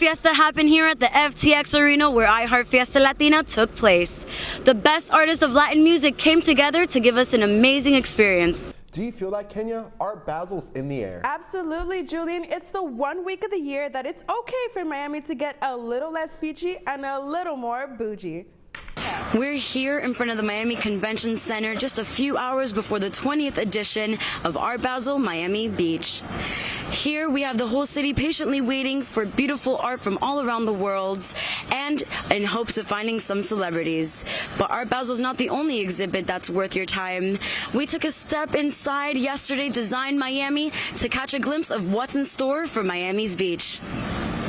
Fiesta happened here at the FTX Arena where iHeart Fiesta Latina took place. The best artists of Latin music came together to give us an amazing experience. Do you feel that, Kenya? Art Basil's in the air. Absolutely, Julian. It's the one week of the year that it's okay for Miami to get a little less beachy and a little more bougie. We're here in front of the Miami Convention Center just a few hours before the 20th edition of Art Basel Miami Beach. Here we have the whole city patiently waiting for beautiful art from all around the world and in hopes of finding some celebrities. But Art Basel is not the only exhibit that's worth your time. We took a step inside yesterday, Design Miami, to catch a glimpse of what's in store for Miami's beach.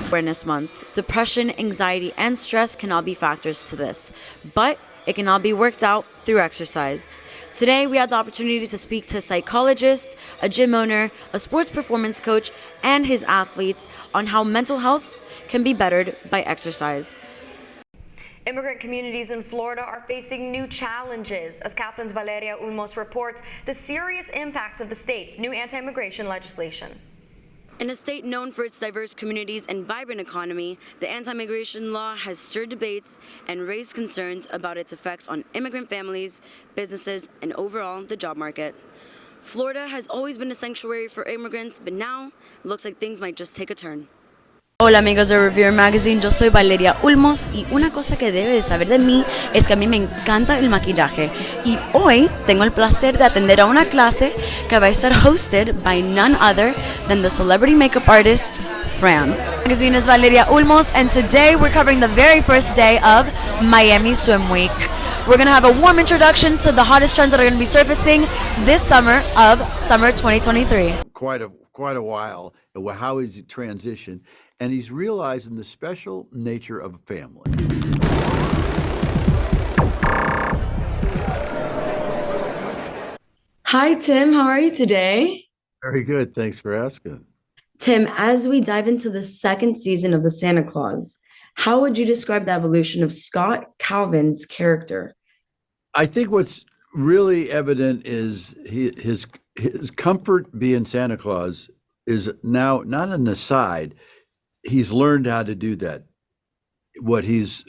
Awareness Month. Depression, anxiety, and stress can all be factors to this, but it can all be worked out through exercise. Today, we had the opportunity to speak to a psychologist, a gym owner, a sports performance coach, and his athletes on how mental health can be bettered by exercise. Immigrant communities in Florida are facing new challenges as Kaplan's Valeria Ulmos reports the serious impacts of the state's new anti-immigration legislation. In a state known for its diverse communities and vibrant economy, the anti-migration law has stirred debates and raised concerns about its effects on immigrant families, businesses, and overall the job market. Florida has always been a sanctuary for immigrants, but now it looks like things might just take a turn. Hola amigos de Revere Magazine, yo soy Valeria Ulmos y una cosa que debe de saber de mí es que a mí me encanta el maquillaje y hoy tengo el placer de atender a una clase que va a estar hosted by none other than the celebrity makeup artist France. Magazine is Valeria Ulmos and today we're covering the very first day of Miami Swim Week. We're going to have a warm introduction to the hottest trends that are going to be surfacing this summer of summer 2023. Quite a while. How is he transition? And he's realizing the special nature of a family. Hi Tim, how are you today? Very good. Thanks for asking. Tim, as we dive into the second season of the Santa Claus, how would you describe the evolution of Scott Calvin's character? I think what's really evident is his comfort being Santa Claus is now not an aside. He's learned how to do that. What he's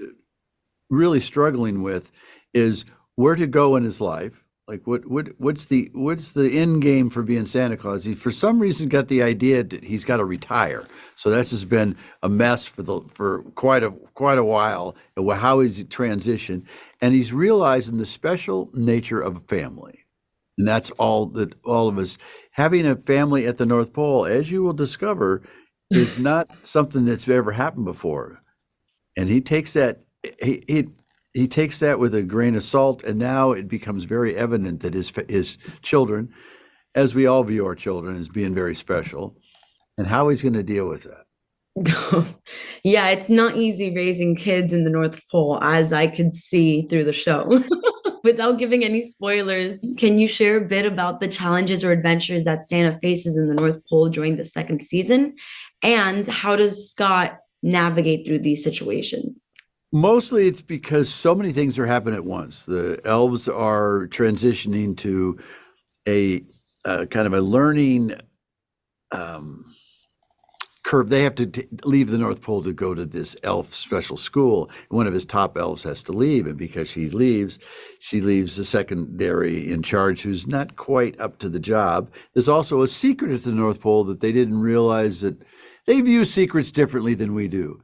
really struggling with is where to go in his life. Like what's the end game for being Santa Claus? He for some reason got the idea that he's got to retire. So that's just been a mess for quite a while. How is he transition? And he's realizing the special nature of a family. And that's all of us having a family at the North Pole, as you will discover, is not something that's ever happened before. And he takes that he takes that with a grain of salt, and now it becomes very evident that his children, as we all view our children, as being very special, and how he's going to deal with that. Yeah, it's not easy raising kids in the North Pole, as I could see through the show. Without giving any spoilers, can you share a bit about the challenges or adventures that Santa faces in the North Pole during the second season? And how does Scott navigate through these situations? Mostly it's because so many things are happening at once. The elves are transitioning to a kind of a learning curve. They have to leave the North Pole to go to this elf special school. One of his top elves has to leave, and because she leaves the secondary in charge who's not quite up to the job. There's also a secret at the North Pole that they didn't realize, that they view secrets differently than we do.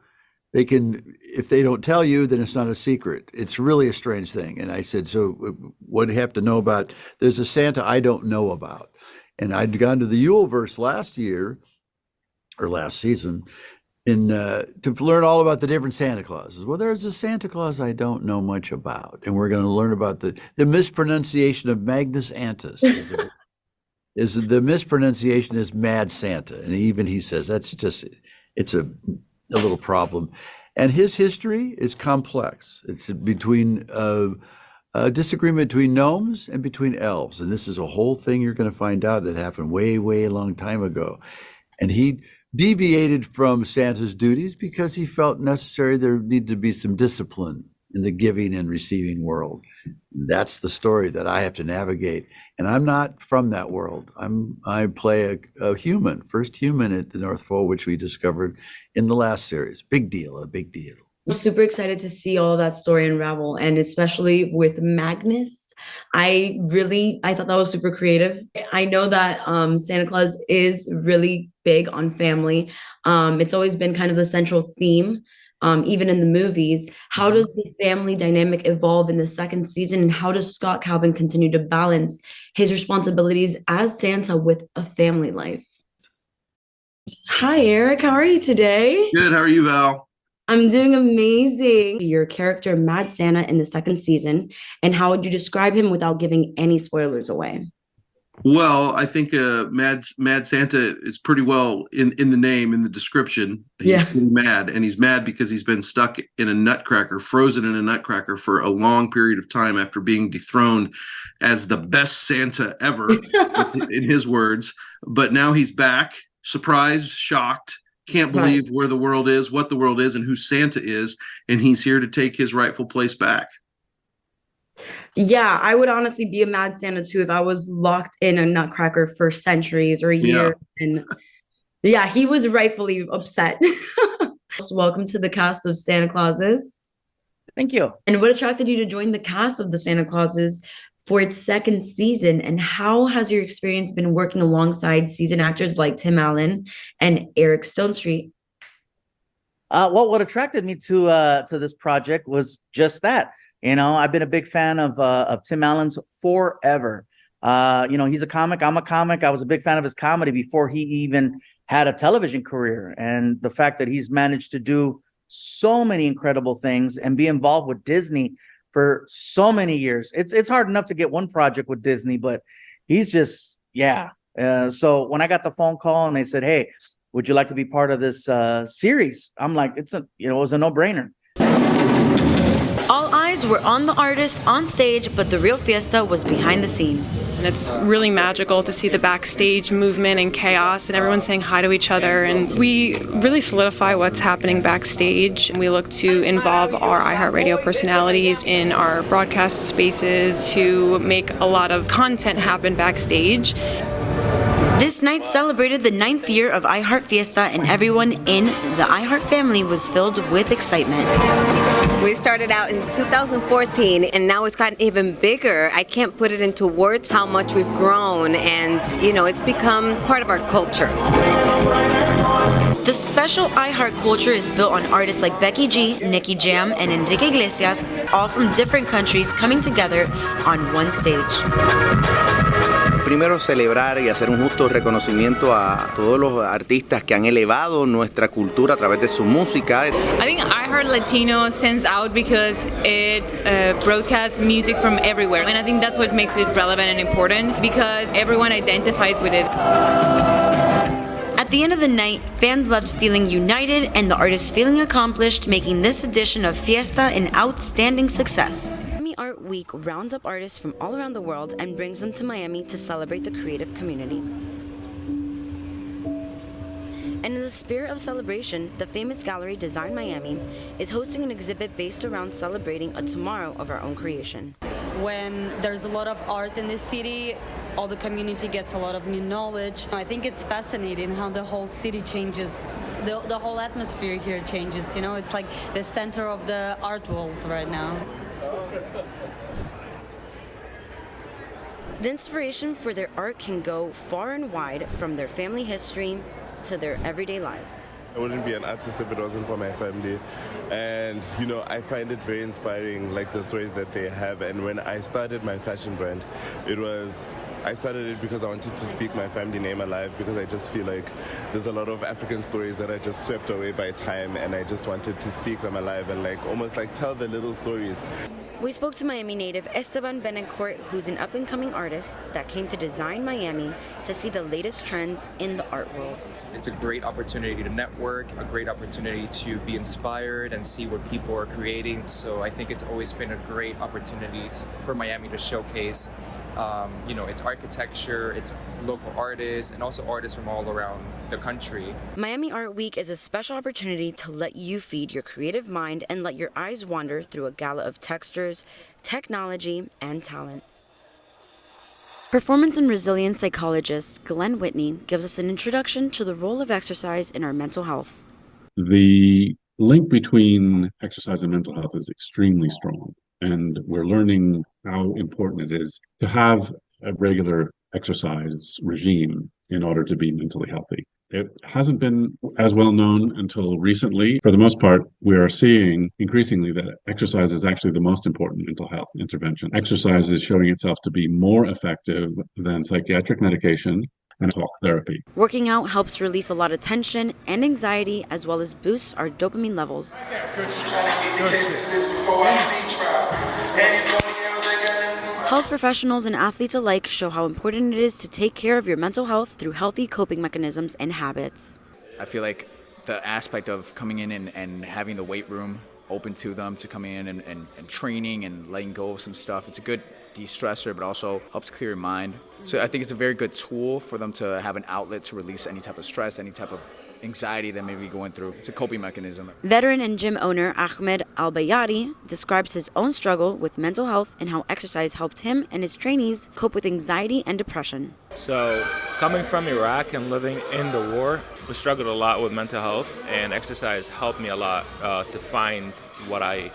They can, if they don't tell you, then it's not a secret. It's really a strange thing. And I said, so what do you have to know about? There's a Santa I don't know about. And I'd gone to the Yuleverse last season, to learn all about the different Santa Clauses. Well, there's a Santa Claus I don't know much about. And we're going to learn about the mispronunciation of Magnus Antus. Is the mispronunciation is Mad Santa. And even he says it's a little problem. And his history is complex. It's between a disagreement between gnomes and between elves. And this is a whole thing you're going to find out that happened way, way a long time ago. And he deviated from Santa's duties because he felt necessary. There needed to be some discipline in the giving and receiving world. That's the story that I have to navigate. And I'm not from that world. I play a human, first human at the North Pole, which we discovered in the last series. Big deal, a big deal. I'm super excited to see all of that story unravel, and especially with Magnus. I thought that was super creative. I know that Santa Claus is really big on family. It's always been kind of the central theme, even in the movies. How does the family dynamic evolve in the second season, and how does Scott Calvin continue to balance his responsibilities as Santa with a family life? Hi, Eric. How are you today? Good. How are you, Val? I'm doing amazing. Your character, Mad Santa, in the second season, and how would you describe him without giving any spoilers away? Well, I think Mad Santa is pretty well in the name, in the description. He's pretty mad, and he's mad because he's been stuck in a nutcracker, frozen in a nutcracker for a long period of time after being dethroned as the best Santa ever, in his words. But now he's back, surprised, shocked, can't believe where the world is, what the world is, and who Santa is, and he's here to take his rightful place back. Yeah, I would honestly be a Mad Santa too if I was locked in a nutcracker for centuries or years. Yeah. And yeah, he was rightfully upset. So welcome to the cast of Santa Clauses. Thank you. And what attracted you to join the cast of the Santa Clauses for its second season, and how has your experience been working alongside seasoned actors like Tim Allen and Eric Stonestreet? Well, what attracted me to this project was just that. You know, I've been a big fan of Tim Allen's forever. You know, he's a comic. I'm a comic. I was a big fan of his comedy before he even had a television career. And the fact that he's managed to do so many incredible things and be involved with Disney for so many years. It's hard enough to get one project with Disney, but he's just, so when I got the phone call and they said, hey, would you like to be part of this series? I'm like, it was a no-brainer. All eyes were on the artist on stage, but the real fiesta was behind the scenes. And it's really magical to see the backstage movement and chaos and everyone saying hi to each other. And we really solidify what's happening backstage. We look to involve our iHeartRadio personalities in our broadcast spaces to make a lot of content happen backstage. This night celebrated the 9th year of iHeart Fiesta, and everyone in the iHeart family was filled with excitement. We started out in 2014, and now it's gotten even bigger. I can't put it into words how much we've grown, and, you know, it's become part of our culture. The special iHeart culture is built on artists like Becky G, Nicky Jam, and Enrique Iglesias, all from different countries coming together on one stage. Primero, celebrar y hacer un justo reconocimiento a todos los artistas que han elevado nuestra cultura a través de su música. I think iHeart Latino stands out because it broadcasts music from everywhere, and I think that's what makes it relevant and important because everyone identifies with it. At the end of the night, fans left feeling united and the artists feeling accomplished, making this edition of Fiesta an outstanding success. Miami Art Week rounds up artists from all around the world and brings them to Miami to celebrate the creative community. And in the spirit of celebration, the famous gallery Design Miami is hosting an exhibit based around celebrating a tomorrow of our own creation. When there's a lot of art in this city, all the community gets a lot of new knowledge. I think it's fascinating how the whole city changes, the whole atmosphere here changes. You know, it's like the center of the art world right now. The inspiration for their art can go far and wide, from their family history to their everyday lives. I wouldn't be an artist if it wasn't for my family, and you know, I find it very inspiring, like the stories that they have. And when I started my fashion brand, I started it because I wanted to speak my family name alive, because I just feel like there's a lot of African stories that are just swept away by time, and I just wanted to speak them alive and like almost like tell the little stories. We spoke to Miami native Esteban Betancourt, who's an up-and-coming artist that came to Design Miami to see the latest trends in the art world. It's a great opportunity to network, a great opportunity to be inspired and see what people are creating. So I think it's always been a great opportunity for Miami to showcase It's architecture, it's local artists, and also artists from all around the country. Miami Art Week is a special opportunity to let you feed your creative mind and let your eyes wander through a gala of textures, technology, and talent. Performance and resilience psychologist Glenn Whitney gives us an introduction to the role of exercise in our mental health. The link between exercise and mental health is extremely strong, and we're learning how important it is to have a regular exercise regime in order to be mentally healthy. It hasn't been as well known until recently. For the most part, we are seeing increasingly that exercise is actually the most important mental health intervention. Exercise is showing itself to be more effective than psychiatric medication and talk therapy. Working out helps release a lot of tension and anxiety, as well as boosts our dopamine levels. Health professionals and athletes alike show how important it is to take care of your mental health through healthy coping mechanisms and habits. I feel like the aspect of coming in and having the weight room open to them to come in and training and letting go of some stuff, it's a good de-stressor, but also helps clear your mind. So I think it's a very good tool for them to have an outlet to release any type of stress, any type of anxiety that may be going through. It's a coping mechanism. Veteran and gym owner Ahmed Al-Bayadi describes his own struggle with mental health and how exercise helped him and his trainees cope with anxiety and depression. So, coming from Iraq and living in the war, we struggled a lot with mental health, and exercise helped me a lot to find what I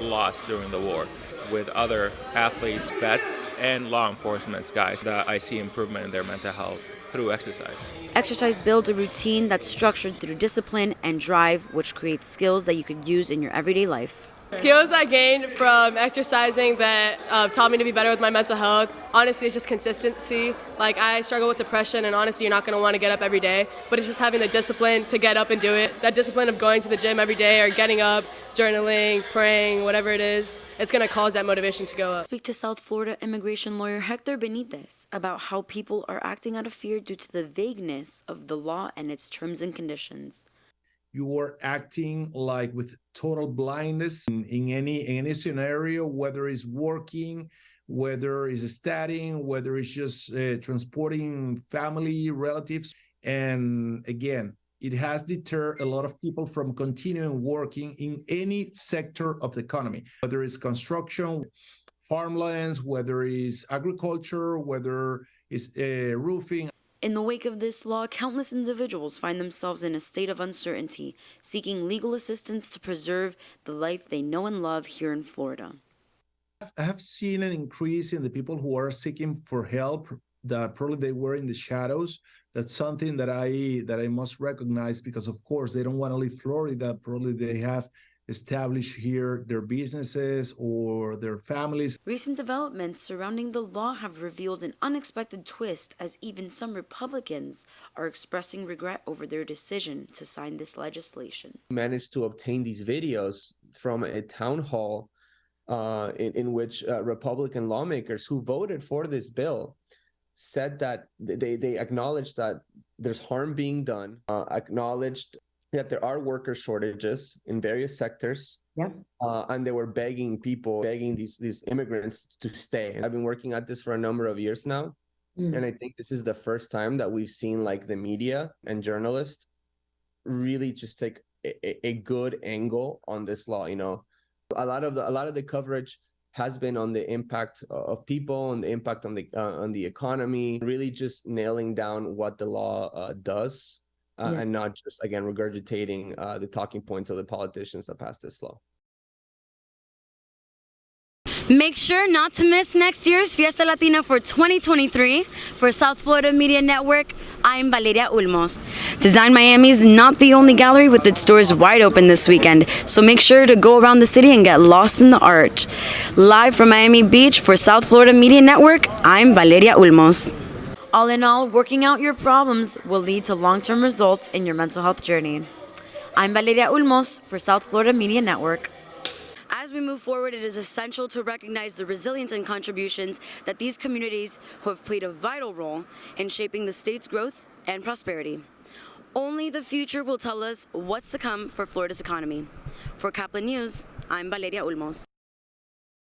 lost during the war. With other athletes, vets, and law enforcement guys, that I see improvement in their mental health through exercise. Exercise builds a routine that's structured through discipline and drive, which creates skills that you could use in your everyday life. Skills I gained from exercising that taught me to be better with my mental health, honestly, it's just consistency. Like, I struggle with depression, and honestly, you're not going to want to get up every day, but it's just having the discipline to get up and do it. That discipline of going to the gym every day or getting up, journaling, praying, whatever it is, it's going to cause that motivation to go up. Speak to South Florida immigration lawyer Hector Benitez about how people are acting out of fear due to the vagueness of the law and its terms and conditions. You are acting like with total blindness in any scenario, whether it's working, whether it's studying, whether it's just transporting family, relatives. And again, it has deterred a lot of people from continuing working in any sector of the economy, whether it's construction, farmlands, whether it's agriculture, whether it's roofing. In the wake of this law, countless individuals find themselves in a state of uncertainty, seeking legal assistance to preserve the life they know and love here in Florida. I have seen an increase in the people who are seeking for help that probably they were in the shadows. That's something that I must recognize, because of course they don't want to leave Florida. Probably they have established here their businesses or their families. Recent developments surrounding the law have revealed an unexpected twist, as even some Republicans are expressing regret over their decision to sign this legislation. Managed to obtain these videos from a town hall in which Republican lawmakers who voted for this bill said that they acknowledged that there's harm being done, acknowledged that there are worker shortages in various sectors, and they were begging these immigrants to stay. I've been working at this for a number of years now, and I think this is the first time that we've seen like the media and journalists really just take a good angle on this law. You know, a lot of the coverage has been on the impact of people and the impact on the economy, really just nailing down what the law does. And not just, again, regurgitating the talking points of the politicians that passed this law. Make sure not to miss next year's Fiesta Latina for 2023. For South Florida Media Network, I'm Valeria Ulmos. Design Miami is not the only gallery with its doors wide open this weekend, so make sure to go around the city and get lost in the art. Live from Miami Beach for South Florida Media Network, I'm Valeria Ulmos. All in all, working out your problems will lead to long-term results in your mental health journey. I'm Valeria Ulmos for South Florida Media Network. As we move forward, it is essential to recognize the resilience and contributions that these communities who have played a vital role in shaping the state's growth and prosperity. Only the future will tell us what's to come for Florida's economy. For Kaplan News, I'm Valeria Ulmos.